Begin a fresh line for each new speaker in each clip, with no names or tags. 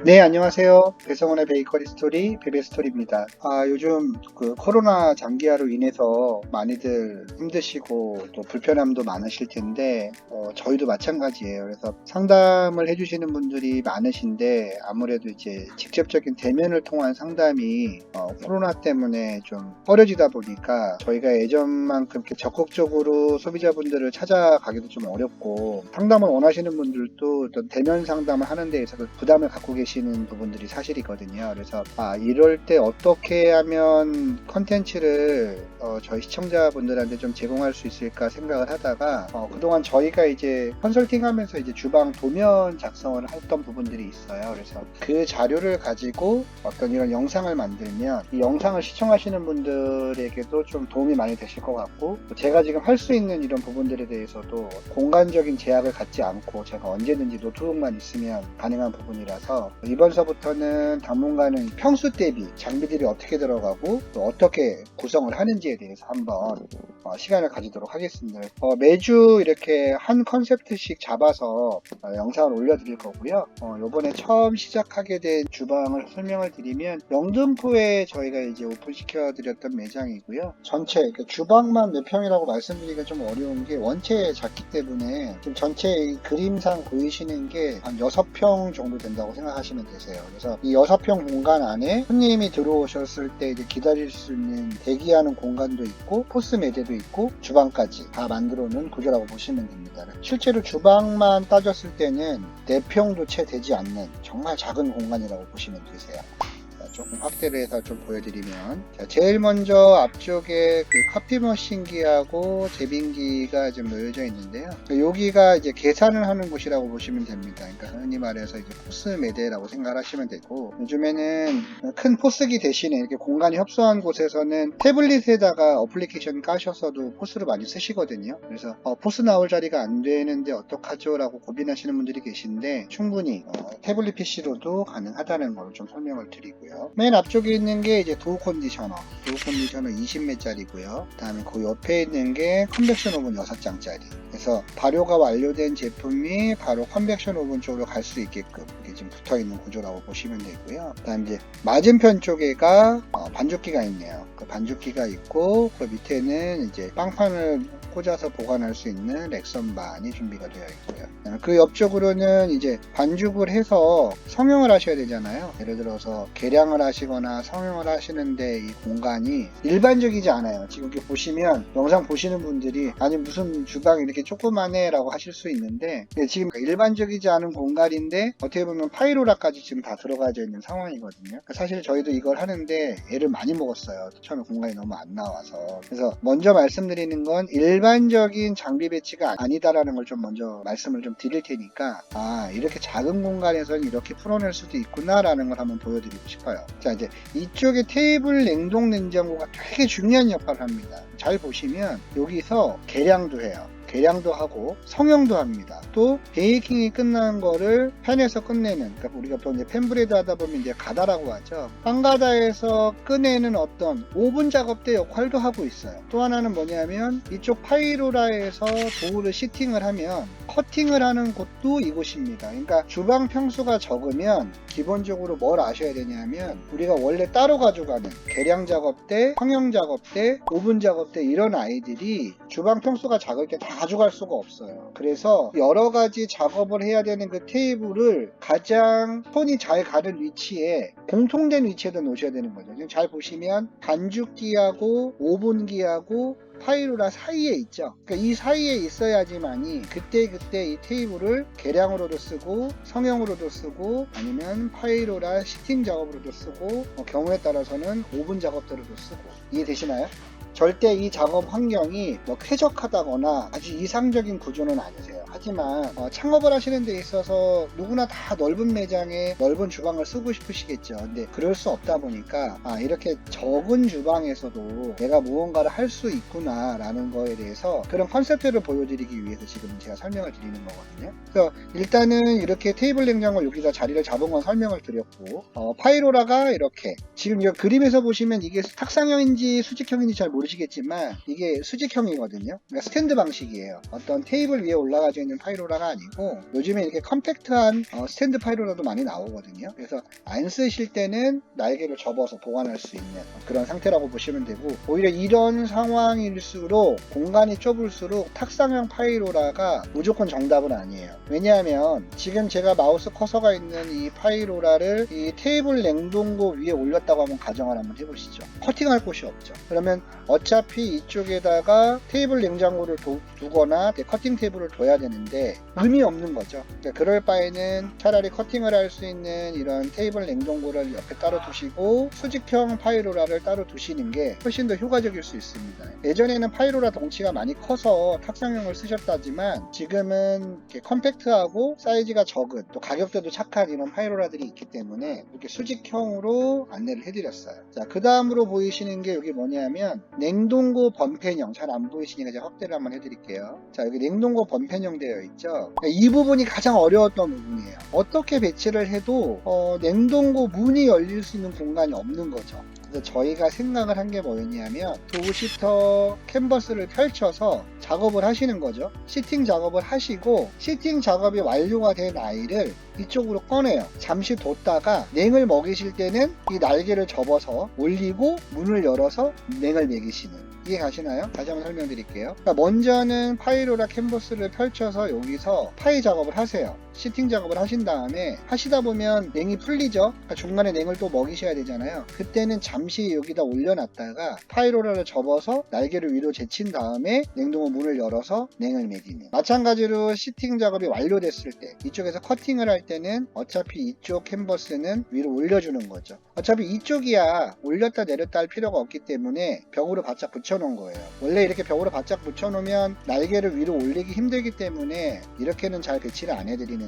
네, 안녕하세요. 배성원의 베이커리 스토리, 베베스토리입니다. 요즘 코로나 장기화로 인해서 많이들 힘드시고 또 불편함도 많으실 텐데, 저희도 마찬가지예요. 그래서 상담을 해주시는 분들이 많으신데, 아무래도 이제 직접적인 대면을 통한 상담이 코로나 때문에 좀 꺼려지다 보니까 저희가 예전만큼 이렇게 적극적으로 소비자분들을 찾아가기도 좀 어렵고, 상담을 원하시는 분들도 어떤 대면 상담을 하는 데 있어서 부담을 갖고 계시는 부분들이 사실이거든요. 그래서 이럴 때 어떻게 하면 컨텐츠를 저희 시청자분들한테 좀 제공할 수 있을까 생각을 하다가 그동안 저희가 이제 컨설팅하면서 이제 주방 도면 작성을 했던 부분들이 있어요. 그래서 그 자료를 가지고 어떤 이런 영상을 만들면 이 영상을 시청하시는 분들에게도 좀 도움이 많이 되실 것 같고, 제가 지금 할 수 있는 이런 부분들에 대해서도 공간적인 제약을 갖지 않고 제가 언제든지 노트북만 있으면 가능한 부분이라서, 이번서부터는 당분간은 평수 대비 장비들이 어떻게 들어가고 또 어떻게 구성을 하는지에 대해서 한번 시간을 가지도록 하겠습니다. 매주 이렇게 한 컨셉트씩 잡아서 영상을 올려드릴 거고요. 요번에 처음 시작하게 된 주방을 설명을 드리면, 영등포에 저희가 이제 오픈시켜 드렸던 매장이고요. 전체 주방만 몇 평이라고 말씀드리기가 좀 어려운 게 원체 작기 때문에 지금 전체 그림상 보이시는 게 한 6평 정도 된다고 생각하시면 되세요. 그래서 이 6평 공간 안에 손님이 들어오셨을 때 이제 기다릴 수 있는 대기하는 공간도 있고 포스 매대도 있고 주방까지 다 만들어 놓은 구조라고 보시면 됩니다. 실제로 주방만 따졌을 때는 4평도 채 되지 않는 정말 작은 공간이라고 보시면 되세요. 조금 확대를 해서 좀 보여드리면, 제일 먼저 앞쪽에 커피 머신기하고 제빙기가 좀 놓여져 있는데요. 여기가 이제 계산을 하는 곳이라고 보시면 됩니다. 그러니까 흔히 말해서 이제 포스 매대라고 생각하시면 되고, 요즘에는 큰 포스기 대신에 이렇게 공간이 협소한 곳에서는 태블릿에다가 어플리케이션 까셔서도 포스를 많이 쓰시거든요. 그래서 포스 나올 자리가 안 되는데 어떡하죠? 라고 고민하시는 분들이 계신데, 충분히 태블릿 PC로도 가능하다는 걸 좀 설명을 드리고요. 맨 앞쪽에 있는 게 이제 도어 컨디셔너 20매짜리고요. 그 다음에 그 옆에 있는 게 컨벡션 오븐 6장짜리. 그래서 발효가 완료된 제품이 바로 컨벡션 오븐 쪽으로 갈 수 있게끔 이게 지금 붙어 있는 구조라고 보시면 되고요. 그 다음 이제 맞은편 쪽에가 반죽기가 있네요. 그 반죽기가 있고, 그 밑에는 이제 빵판을 꽂아서 보관할 수 있는 렉선반이 준비가 되어 있고요. 그 옆쪽으로는 이제 반죽을 해서 성형을 하셔야 되잖아요. 예를 들어서 계량을 하시거나 성형을 하시는데 이 공간이 일반적이지 않아요. 지금 이렇게 보시면, 영상 보시는 분들이 아니 무슨 주방이 이렇게 조그만해 라고 하실 수 있는데, 지금 일반적이지 않은 공간인데 어떻게 보면 파이로라까지 지금 다 들어가져 있는 상황이거든요. 사실 저희도 이걸 하는데 애를 많이 먹었어요. 처음에 공간이 너무 안 나와서. 그래서 먼저 말씀드리는 건 일반적인 장비 배치가 아니다라는 걸 좀 먼저 말씀을 좀 드릴 테니까, 이렇게 작은 공간에서는 이렇게 풀어낼 수도 있구나 라는 걸 한번 보여드리고 싶어요. 자, 이제 이쪽에 테이블 냉동 냉장고가 되게 중요한 역할을 합니다. 잘 보시면 여기서 계량도 해요. 계량도 하고 성형도 합니다. 또 베이킹이 끝난 거를 팬에서 끝내는, 그러니까 우리가 또 이제 팬브레드 하다 보면 이제 가다라고 하죠. 빵가다에서 꺼내는 어떤 오븐 작업대 역할도 하고 있어요. 또 하나는 뭐냐면, 이쪽 파이로라에서 도우를 시팅을 하면 커팅을 하는 곳도 이곳입니다. 그러니까 주방 평수가 적으면 기본적으로 뭘 아셔야 되냐면, 우리가 원래 따로 가져가는 계량 작업대, 성형 작업대, 오븐 작업대, 이런 아이들이 주방 평수가 작을 때 다 가져갈 수가 없어요. 그래서 여러 가지 작업을 해야 되는 그 테이블을 가장 손이 잘 가는 위치에, 공통된 위치에다 놓으셔야 되는 거죠. 지금 잘 보시면 반죽기하고 오븐기하고 파이로라 사이에 있죠. 그러니까 이 사이에 있어야지만이 그때그때 이 테이블을 계량으로도 쓰고 성형으로도 쓰고 아니면 파이로라 시팅 작업으로도 쓰고, 경우에 따라서는 오븐 작업대로도 쓰고. 이해되시나요? 절대 이 작업 환경이 쾌적하다거나 아주 이상적인 구조는 아니세요. 하지만 창업을 하시는 데 있어서 누구나 다 넓은 매장에 넓은 주방을 쓰고 싶으시겠죠. 근데 그럴 수 없다 보니까 이렇게 적은 주방에서도 내가 무언가를 할 수 있구나 라는 거에 대해서 그런 컨셉트를 보여드리기 위해서 지금 제가 설명을 드리는 거거든요. 그래서 일단은 이렇게 테이블 냉장고 여기다 자리를 잡은 건 설명을 드렸고, 파이로라가 이렇게 지금 이 그림에서 보시면 이게 탁상형인지 수직형인지 잘 모르시겠지만 이게 수직형이거든요. 그러니까 스탠드 방식이에요. 어떤 테이블 위에 올라가져 있는 파이로라가 아니고 요즘에 이렇게 컴팩트한 스탠드 파이로라도 많이 나오거든요. 그래서 안 쓰실 때는 날개를 접어서 보관할 수 있는 그런 상태라고 보시면 되고, 오히려 이런 상황일수록 공간이 좁을수록 탁상형 파이로라가 무조건 정답은 아니에요. 왜냐하면 지금 제가 마우스 커서가 있는 이 파이로라를 이 테이블 냉동고 위에 올렸다고 한번 가정을 한번 해보시죠. 커팅할 곳이 없죠. 그러면 어차피 이쪽에다가 테이블 냉장고를 두거나 커팅 테이블을 둬야 되는데 의미 없는 거죠. 그러니까 그럴 바에는 차라리 커팅을 할 수 있는 이런 테이블 냉동고를 옆에 따로 두시고 수직형 파이로라를 따로 두시는 게 훨씬 더 효과적일 수 있습니다. 예전에는 파이로라 덩치가 많이 커서 탁상형을 쓰셨다지만 지금은 이렇게 컴팩트하고 사이즈가 적은, 또 가격대도 착한 이런 파이로라들이 있기 때문에 이렇게 수직형으로 안내를 해드렸어요. 자, 그 다음으로 보이시는 게 여기 뭐냐면 냉동고 번펜형, 잘 안 보이시니까 제가 확대를 한번 해드릴게요. 자, 여기 냉동고 번펜형 되어 있죠. 이 부분이 가장 어려웠던 부분이에요. 어떻게 배치를 해도 냉동고 문이 열릴 수 있는 공간이 없는 거죠. 그래서 저희가 생각을 한 게 뭐였냐면 도우시터 캔버스를 펼쳐서 작업을 하시는 거죠. 시팅 작업을 하시고 시팅 작업이 완료가 된 아이를 이쪽으로 꺼내요. 잠시 뒀다가 냉을 먹이실 때는 이 날개를 접어서 올리고 문을 열어서 냉을 먹이시는, 이해 가시나요? 다시 한번 설명드릴게요. 그러니까 먼저는 파이로라 캔버스를 펼쳐서 여기서 파이 작업을 하세요. 시팅 작업을 하신 다음에 하시다 보면 냉이 풀리죠. 그러니까 중간에 냉을 또 먹이셔야 되잖아요. 그때는 잠시 여기다 올려놨다가 파이로라를 접어서 날개를 위로 제친 다음에 냉동고 문을 열어서 냉을 먹이는, 마찬가지로 시팅 작업이 완료됐을 때 이쪽에서 커팅을 할 때는 어차피 이쪽 캔버스는 위로 올려주는 거죠. 어차피 이쪽이야 올렸다 내렸다 할 필요가 없기 때문에 벽으로 바짝 붙여놓은 거예요. 원래 이렇게 벽으로 바짝 붙여놓으면 날개를 위로 올리기 힘들기 때문에 이렇게는 잘 배치를 안 해드리는데,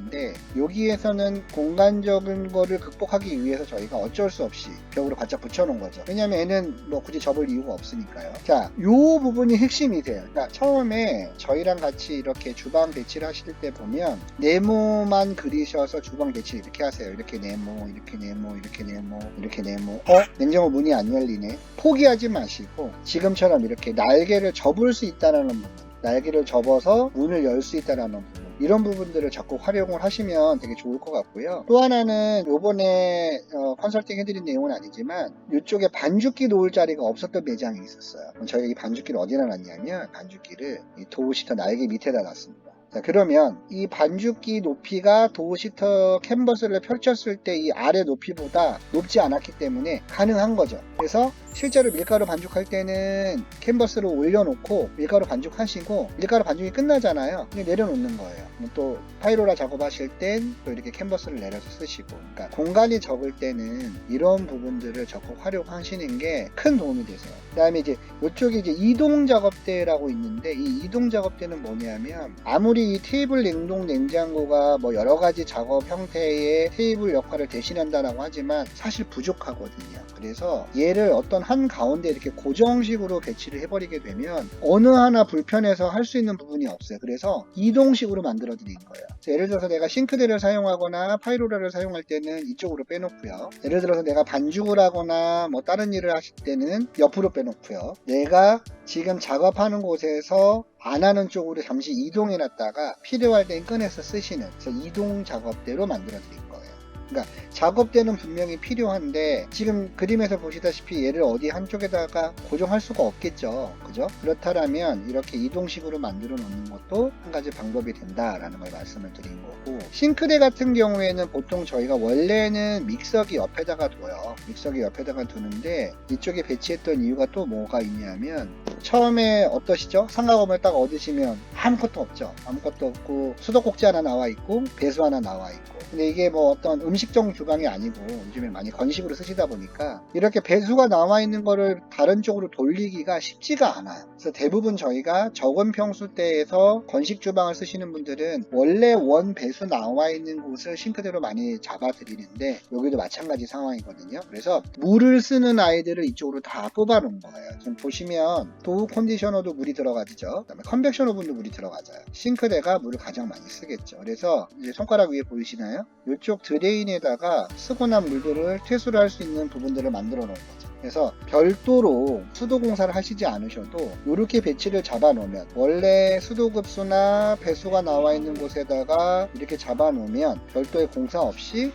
여기에서는 공간적인 거를 극복하기 위해서 저희가 어쩔 수 없이 벽으로 바짝 붙여놓은 거죠. 왜냐면 얘는 뭐 굳이 접을 이유가 없으니까요. 자, 요 부분이 핵심이세요. 그러니까 처음에 저희랑 같이 이렇게 주방 배치를 하실 때 보면 네모만 그리셔서 주방 배치 이렇게 하세요. 이렇게 네모, 이렇게 네모, 이렇게 네모, 이렇게 네모. 냉장고 문이 안 열리네. 포기하지 마시고 지금처럼 이렇게 날개를 접을 수 있다는 부분, 날개를 접어서 문을 열 수 있다는 부분, 이런 부분들을 자꾸 활용을 하시면 되게 좋을 것 같고요. 또 하나는 요번에 컨설팅 해드린 내용은 아니지만 이쪽에 반죽기 놓을 자리가 없었던 매장이 있었어요. 저희가 이 반죽기를 어디다 놨냐면 반죽기를 이 도우시터 날개 밑에다 놨습니다. 자, 그러면 이 반죽기 높이가 도우시터 캔버스를 펼쳤을 때 이 아래 높이보다 높지 않았기 때문에 가능한 거죠. 그래서 실제로 밀가루 반죽할 때는 캔버스를 올려놓고 밀가루 반죽하시고 밀가루 반죽이 끝나잖아요. 그냥 내려놓는 거예요. 또 파이로라 작업하실 땐 또 이렇게 캔버스를 내려서 쓰시고, 그러니까 공간이 적을 때는 이런 부분들을 적극 활용하시는 게 큰 도움이 되세요. 그 다음에 이제 이쪽에 이제 이동 작업대라고 있는데, 이 이동 작업대는 뭐냐면 아무리 이 테이블 냉동 냉장고가 뭐 여러 가지 작업 형태의 테이블 역할을 대신한다라고 하지만 사실 부족하거든요. 그래서 얘를 어떤 한 가운데 이렇게 고정식으로 배치를 해버리게 되면 어느 하나 불편해서 할 수 있는 부분이 없어요. 그래서 이동식으로 만들어 드린 거예요. 예를 들어서 내가 싱크대를 사용하거나 파이로라를 사용할 때는 이쪽으로 빼놓고요. 예를 들어서 내가 반죽을 하거나 뭐 다른 일을 하실 때는 옆으로 빼놓고요. 내가 지금 작업하는 곳에서 안 하는 쪽으로 잠시 이동해 놨다가 필요할 땐 꺼내서 쓰시는, 그래서 이동 작업대로 만들어 드린 거예요. 그러니까 작업대는 분명히 필요한데 지금 그림에서 보시다시피 얘를 어디 한쪽에다가 고정할 수가 없겠죠. 그죠? 그렇다면 이렇게 이동식으로 만들어 놓는 것도 한 가지 방법이 된다라는 걸 말씀을 드린 거고, 싱크대 같은 경우에는 보통 저희가 원래는 믹서기 옆에다가 둬요. 믹서기 옆에다가 두는데 이쪽에 배치했던 이유가 또 뭐가 있냐면, 처음에 어떠시죠? 상가검을 딱 얻으시면 아무것도 없죠. 아무것도 없고 수도꼭지 하나 나와 있고 배수 하나 나와 있고, 근데 이게 뭐 어떤 음식용 주방이 아니고 요즘에 많이 건식으로 쓰시다 보니까 이렇게 배수가 나와 있는 거를 다른 쪽으로 돌리기가 쉽지가 않아요. 그래서 대부분 저희가 적은 평수대에서 건식 주방을 쓰시는 분들은 원래 원 배수 나와 있는 곳을 싱크대로 많이 잡아 드리는데 여기도 마찬가지 상황이거든요. 그래서 물을 쓰는 아이들을 이쪽으로 다 뽑아 놓은 거예요. 지금 보시면 도우 컨디셔너도 물이 들어가죠. 그다음에 컨벡션 오븐도 물이 들어가죠. 싱크대가 물을 가장 많이 쓰겠죠. 그래서 이제 손가락 위에 보이시나요? 있거든요. 이쪽 드레인에다가 쓰고 난 물들을 퇴수를 할 수 있는 부분들을 만들어 놓은 거죠. 그래서 별도로 수도 공사를 하시지 않으셔도 이렇게 배치를 잡아 놓으면, 원래 수도급수나 배수가 나와 있는 곳에다가 이렇게 잡아 놓으면 별도의 공사 없이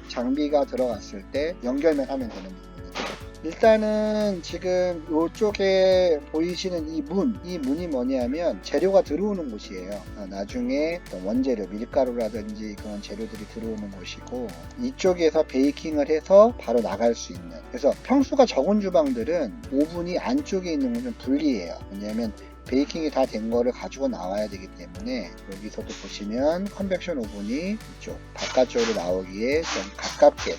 장비가 들어갔을 때 연결만 하면 되는 부분이죠. 일단은 지금 이쪽에 보이시는 이 문이 뭐냐면 재료가 들어오는 곳이에요. 나중에 원재료, 밀가루라든지 그런 재료들이 들어오는 곳이고, 이쪽에서 베이킹을 해서 바로 나갈 수 있는, 그래서 평수가 적은 주방들은 오븐이 안쪽에 있는 건 좀 불리해요. 왜냐하면 베이킹이 다 된 거를 가지고 나와야 되기 때문에, 여기서도 보시면 컨벡션 오븐이 이쪽 바깥쪽으로 나오기에 좀 가깝게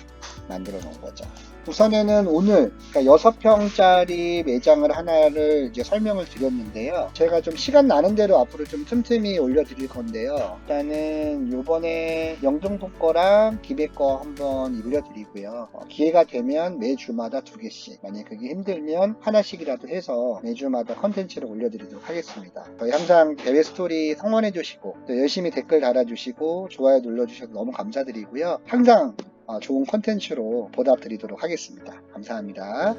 만들어 놓은 거죠. 우선에는 오늘 6평짜리 매장을 하나를 이제 설명을 드렸는데요. 제가 좀 시간 나는 대로 앞으로 좀 틈틈이 올려드릴 건데요. 일단은 요번에 영등포 거랑 기백 거 한번 올려드리고요. 기회가 되면 매주마다 2개씩, 만약 그게 힘들면 하나씩이라도 해서 매주마다 컨텐츠를 올려드리도록 하겠습니다. 저희 항상 대회 스토리 성원해 주시고, 또 열심히 댓글 달아주시고 좋아요 눌러주셔서 너무 감사드리고요. 항상 좋은 컨텐츠로 보답드리도록 하겠습니다. 감사합니다.